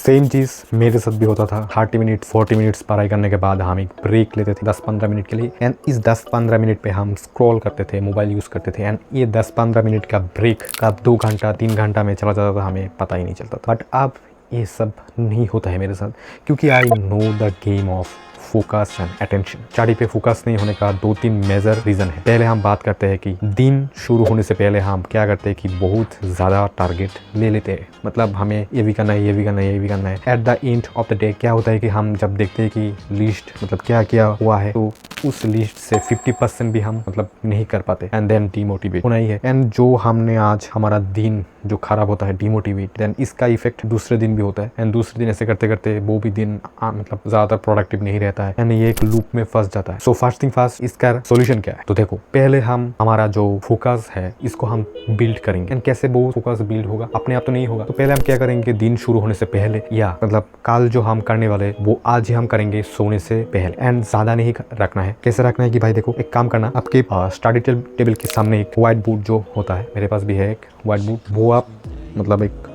Same चीज़ मेरे साथ भी होता था। 30 मिनट 40 मिनट्स पढ़ाई करने के बाद हम एक ब्रेक लेते थे 10-15 मिनट के लिए, एंड इस 10-15 मिनट पे हम स्क्रॉल करते थे, मोबाइल यूज़ करते थे, एंड ये 10-15 मिनट का ब्रेक कब 2 घंटा 3 घंटा में चला जाता था, हमें पता ही नहीं चलता था। बट अब ये सब नहीं होता है मेरे साथ, क्योंकि I know the game of focus and attention. Study पे फोकस नहीं होने का 2-3 मेजर रीज़न है। पहले हम बात करते हैं कि दिन शुरू होने से पहले हम क्या करते हैं कि बहुत ज़्यादा टारगेट ले लेते हैं। मतलब हमें ये भी करना है, ये भी करना है, ये भी करना है। At the end of the day क्या होता है कि हम जब देखते हैं कि लिस्ट मतलब क्या क्या हुआ है, तो उस लिस्ट से 50% भी हम मतलब नहीं कर पाते, एंड देन डीमोटिवेट होना ही है। एंड जो हमने आज हमारा दिन जो खराब होता है, डीमोटिवेट, देन इसका इफेक्ट दूसरे दिन भी होता है, एंड दूसरे दिन ऐसे करते करते वो भी दिन मतलब ज़्यादा प्रोडक्टिव नहीं रहता है, एंड ये एक लूप में फंस जाता है। सो फर्स्ट थिंग फर्स्ट, इसका सोल्यूशन क्या है? तो देखो, पहले हम हमारा जो फोकस है इसको हम बिल्ड करेंगे। एंड कैसे वो फोकस बिल्ड होगा? अपने आप तो नहीं होगा। तो पहले हम क्या करेंगे, दिन शुरू होने से पहले, या मतलब कल जो हम करने वाले वो आज ही हम करेंगे सोने से पहले, एंड ज़्यादा नहीं रखना है। कैसे रखना है कि भाई देखो, एक काम करना, आपके स्टडी टेबल के सामने एक व्हाइट बोर्ड जो होता है, मेरे पास भी है एक व्हाइट बोर्ड, वो आप मतलब एक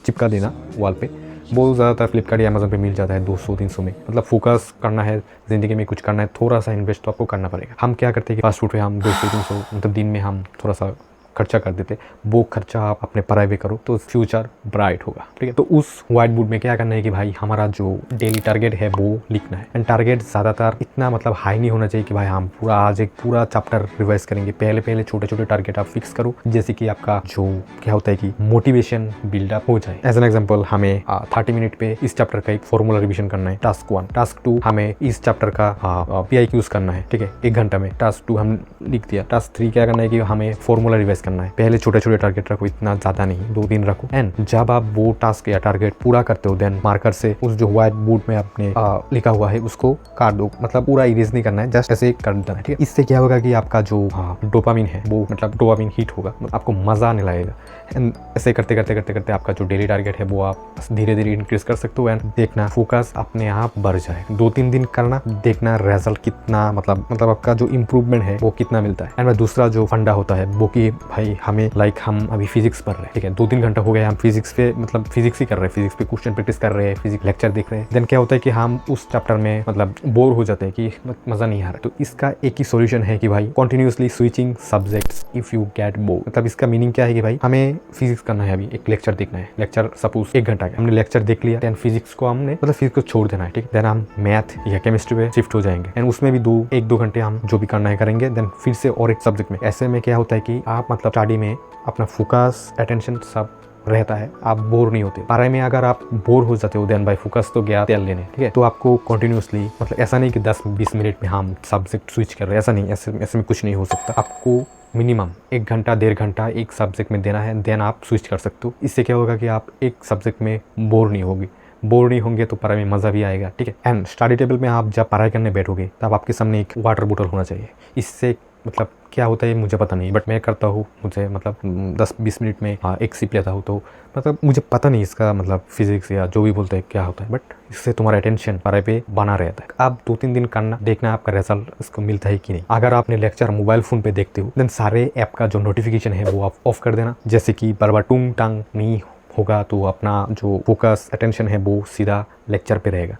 चिपका देना वॉल पे। वो ज़्यादातर फ्लिपकार्ट या अमेज़न पे मिल जाता है 200-300 में। मतलब फोकस करना है, ज़िंदगी में कुछ करना है, थोड़ा सा इन्वेस्ट तो आपको करना पड़ेगा। हम क्या करते हैं कि फास्ट फूड पे हम 200-300 मतलब दिन में हम थोड़ा सा खर्चा कर देते, वो खर्चा आप अपने पढ़ाई पे करो तो फ्यूचर ब्राइट होगा, ठीक है। तो उस व्हाइट बोर्ड में क्या करना है कि भाई हमारा जो डेली टारगेट है वो लिखना है। एंड टारगेट ज़्यादातर इतना मतलब हाई नहीं होना चाहिए कि भाई हम पूरा आज एक पूरा चैप्टर रिवाइज करेंगे। पहले पहले छोटे छोटे टारगेट आप फिक्स करो, जैसे कि आपका जो क्या होता है कि मोटिवेशन बिल्डअप हो जाए। एज एन एग्जाम्पल, हमें 30 मिनट पे इस चैप्टर का एक फॉर्मूला रिविजन करना है, टास्क 1। टास्क 2 हमें इस चैप्टर का PIQs करना है, ठीक है, 1 घंटा में। टास्क 2 हम लिख दिया। टास्क 3 क्या करना है कि हमें फॉर्मूला रिवाइज करना है। पहले छोटे छोटे टारगेट रखो, इतना ज्यादा नहीं, 2 दिन रखो। एंड जब आप वो टास्क या टारगेट पूरा करते हो, देन मार्कर से उस जो व्हाइट बोर्ड में आपने लिखा हुआ है उसको काट दो। मतलब पूरा इरेज नहीं करना है, जस्ट ऐसे कर देना है, ठीक है। इससे क्या होगा कि आपका जो डोपामिन है वो मतलब डोपामिन हिट होगा, आपको मजा आने लगेगा। एंड ऐसे करते करते करते करते आपका जो डेली टारगेट है वो आप धीरे धीरे इंक्रीज कर सकते हो। एंड देखना फोकस अपने आप बढ़ जाए। 2-3 दिन करना, देखना रिजल्ट कितना मतलब आपका जो इम्प्रूवमेंट है वो कितना मिलता है। एंड दूसरा जो फंडा होता है वो कि भाई हमें हम अभी फिजिक्स पढ़ रहे हैं, ठीक है, 2-3 घंटा हो गया हम फिजिक्स पे मतलब फिजिक्स ही कर रहे हैं, फिजिक्स पे क्वेश्चन प्रैक्टिस कर रहे हैं, फिजिक्स लेक्चर देख रहे हैं। देन क्या होता है कि हम उस चैप्टर में मतलब बोर हो जाते हैं कि मजा नहीं आ रहा। तो इसका एक ही सॉल्यूशन है कि भाई continuously switching subjects if you get bore. मतलब इसका मीनिंग क्या है कि भाई हमें फिजिक्स करना है, अभी एक लेक्चर देखना है, लेक्चर सपोज 1 घंटा का, हमने लेक्चर देख लिया, देन फिजिक्स को हमने मतलब फिजिक्स को छोड़ देना है, ठीक। देन हम मैथ या केमिस्ट्री पे शिफ्ट हो जाएंगे, एंड उसमें भी 1-2 घंटे हम जो भी करना है करेंगे। देन फिर से और एक सब्जेक्ट में। ऐसे में क्या होता है कि आप मतलब स्टडी में अपना फोकस अटेंशन सब रहता है, आप बोर नहीं होते। पढ़ाई में अगर आप बोर हो जाते हो, देन भाई फोकस तो गया तेल लेने, ठीक है। तो आपको कंटिन्यूअसली मतलब ऐसा नहीं कि 10-20 मिनट में हम सब्जेक्ट स्विच कर रहे हैं, ऐसा नहीं, ऐसे में कुछ नहीं हो सकता। आपको मिनिमम 1 घंटा 1.5 घंटा एक सब्जेक्ट में देना है, देन आप स्विच कर सकते हो। इससे क्या होगा कि आप एक सब्जेक्ट में बोर नहीं होंगे तो पढ़ाई में मज़ा भी आएगा, ठीक है। एंड स्टडी टेबल में आप जब पढ़ाई करने बैठोगे तब आपके सामने एक वाटर बोतल होना चाहिए। इससे मतलब क्या होता है मुझे पता नहीं, बट मैं करता हूँ, मुझे मतलब 10-20 मिनट में एक सिप लेता हूँ। तो मतलब मुझे पता नहीं इसका मतलब फिजिक्स या जो भी बोलते हैं क्या होता है, बट इससे तुम्हारा अटेंशन पढ़ाई पे बना रहता है। आप 2-3 दिन करना, देखना आपका रिजल्ट इसको मिलता है कि नहीं। अगर आपने लेक्चर मोबाइल फोन पे देखते हो, देन सारे ऐप का जो नोटिफिकेशन है वो आप ऑफ कर देना, जैसे कि बार बार टूंग टांग नहीं होगा, तो अपना जो फोकस अटेंशन है वो सीधा लेक्चर पे रहेगा।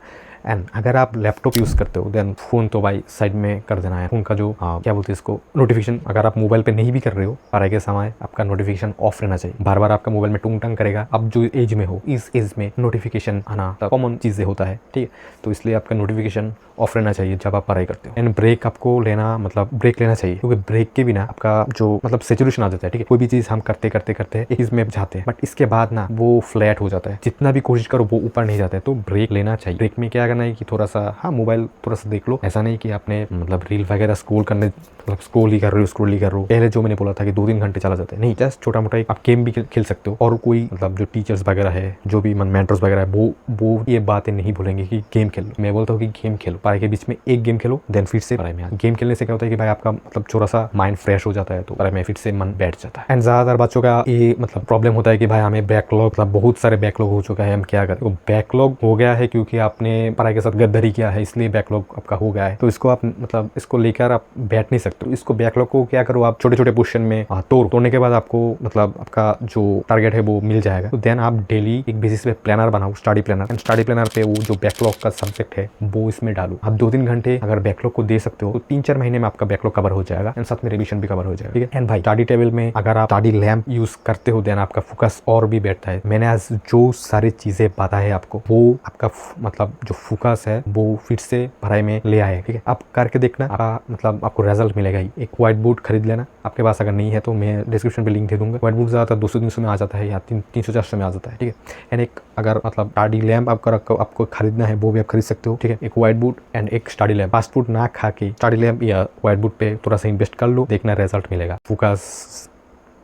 एंड अगर आप लैपटॉप यूज़ करते हो, देन फ़ोन तो भाई साइड में कर देना है। फ़ोन का जो क्या बोलते हैं इसको, नोटिफिकेशन, अगर आप मोबाइल पे नहीं भी कर रहे हो पढ़ाई के समय, आपका नोटिफिकेशन ऑफ रहना चाहिए। बार बार आपका मोबाइल में टूंग टांग करेगा। अब जो एज में हो, इस एज में नोटिफिकेशन आना कॉमन चीज़ें होता है, ठीक है। तो इसलिए आपका नोटिफिकेशन ऑफ रहना चाहिए जब आप पढ़ाई करते हो। एंड ब्रेक आपको लेना, मतलब ब्रेक लेना चाहिए, क्योंकि ब्रेक के बिना आपका जो मतलब सेचुरेशन आ जाता है, ठीक है। कोई भी चीज़ हम करते करते करते एक चीज़ में जाते हैं, बट इसके बाद ना वो फ्लैट हो जाता है, जितना भी कोशिश करो वो ऊपर नहीं जाता है। तो ब्रेक लेना चाहिए। ब्रेक में क्या करना है कि थोड़ा सा मोबाइल थोड़ा सा देख लो। ऐसा नहीं कि आपने मतलब रील वगैरह स्क्रॉल ही कर रहे हो। पहले जो मैंने बोला था कि 2-3 घंटे चला जाता है, नहीं, जस्ट छोटा मोटा आप गेम भी खेल सकते हो। और कोई मतलब जो टीचर्स वगैरह है, जो भी मेंटर्स वगैरह है, वो ये बातें नहीं बोलेंगे कि गेम खेलो। मैं बोलता हूँ कि गेम खेलो, पढ़ाई के बीच में एक गेम खेलो, देन फिर से पढ़ाई में गेम खेलने से क्या होता है कि भाई आपका मतलब थोड़ा सा माइंड फ्रेश हो जाता है, तो पढ़ाई में फिर से मन बैठ जाता है। एंड ज्यादातर बच्चों का ये मतलब प्रॉब्लम होता है कि भाई हमें बैकलॉग, मतलब बहुत सारे बैकलॉग हो चुका है, हम क्या करें। तो बैकलॉग हो गया है क्योंकि आपने पढ़ाई के साथ गद्दारी किया है इसलिए बैकलॉग आपका हो गया है, तो इसको आप मतलब इसको लेकर आप बैठ नहीं सकते। तो इसको बैकलॉग को क्या करो आप छोटे छोटे पोर्शन में तोड़ने के बाद आपको मतलब आपका जो टारगेट है वो मिल जाएगा। तो देन आप डेली एक बेसिस पे प्लानर बनाओ, study planner, and study planner पे वो जो बैकलॉग का सब्जेक्ट है वो इसमें डालो। आप 2-3 घंटे अगर बैकलॉग को दे सकते हो तो 3-4 महीने में आपका बैकलॉग कवर हो जाएगा एंड साथ में रिवीजन भी कवर हो जाएगा, ठीक है। एंड भाई स्टडी टेबल में अगर आप स्टडी लैम्प यूज करते हो देन आपका फोकस और भी बैठता है। मैंने आज जो सारी चीजें बताया आपको वो आपका मतलब जो फोकस है वो फिर से पढ़ाई में ले आए, ठीक है। आप करके देखना, आपका मतलब आपको रिजल्ट मिलेगा ही। एक व्हाइट बोर्ड खरीद लेना, आपके पास अगर नहीं है तो मैं डिस्क्रिप्शन पे लिंक दे दूंगा। व्हाइट बोर्ड ज़्यादातर 200-300 में आ जाता है या 300-400 में आ जाता है, ठीक है। एंड एक अगर मतलब स्टडी लैम्प आपको खरीदना है वो भी आप खरीद सकते हो, ठीक है। एक व्हाइट बोर्ड एंड एक स्टडी लैम्प। फास्ट फूड ना खा के स्टडी लैम्प या व्हाइट बोर्ड पे थोड़ा सा इन्वेस्ट कर लो, देखना रिजल्ट मिलेगा। फोकस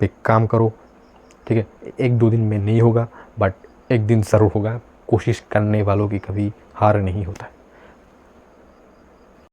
पे काम करो, ठीक है। 1-2 दिन में नहीं होगा बट एक दिन ज़रूर होगा। कोशिश करने वालों की कभी हार नहीं होता है।